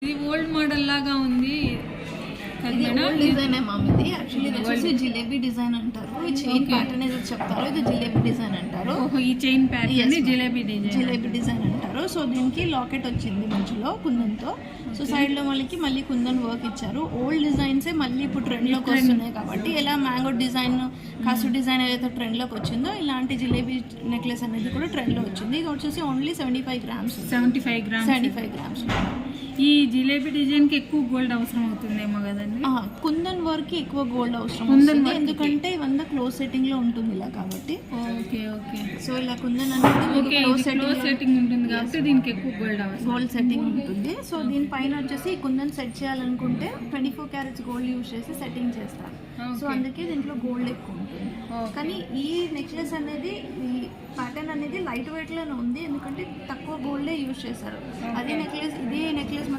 ఇది old model లాగా ఉంది. డిజైన్ ఇది యాక్చువల్లీ వచ్చేసి జిలేబీ డిజైన్ అంటారు. ఈ చైన్ ప్యాటర్న్ ఏదో చెప్తారు, ఇది జిలేబీ డిజైన్ అంటారు. ఈ చైన్ ప్యాటర్న్ జిలేబీ డిజైన్ అంటారు. సో దీనికి లాకెట్ వచ్చింది మధ్యలో కుందన్తో. సో సైడ్ లో మళ్ళీ కుందన్ వర్క్ ఇచ్చారు. ఓల్డ్ డిజైన్సే మళ్ళీ ఇప్పుడు ట్రెండ్ లోకి వస్తున్నాయి కాబట్టి, ఎలా మ్యాంగో డిజైన్, కాసు డిజైన్ ఏదైతే ట్రెండ్ లోకి వచ్చిందో ఇలాంటి జిలేబీ నెక్లెస్ అనేది కూడా ట్రెండ్ లో వచ్చింది. ఇది వచ్చేసి ఓన్లీ 75 గ్రామ్స్. ఈ జిలేబీ డిజైన్ కి ఎక్కువ గోల్డ్ అవసరం అవుతుందేమో కదండి. కుందన్ వర్క్ కి ఎక్కువ గోల్డ్ అవసరం అవుతుంది, ఎందుకంటే ఇవంతా క్లోజ్ సెట్టింగ్ లో ఉంటుంది ఇలా కాబట్టి. సో ఇలా కుందన్ అనేది క్లోజ్ సెట్టింగ్ ఉంటుంది కాబట్టి దీనికి ఎక్కువ గోల్డ్ సెట్టింగ్ ఉంటుంది. సో దీనిపైన వచ్చేసి కుందన్ సెట్ చేయాలనుకుంటే 24 క్యారెట్స్ గోల్డ్ యూజ్ చేసి సెట్టింగ్ చేస్తారు. సో అందుకే దీంట్లో గోల్డ్ ఎక్కువ ఉంటుంది. కానీ ఈ నెక్లెస్ అనేది, ఈ ప్యాటర్న్ అనేది లైట్ వెయిట్ లోనే ఉంది, ఎందుకంటే తక్కువ గోల్డే యూజ్ చేశారు. ఇదే నెక్లెస్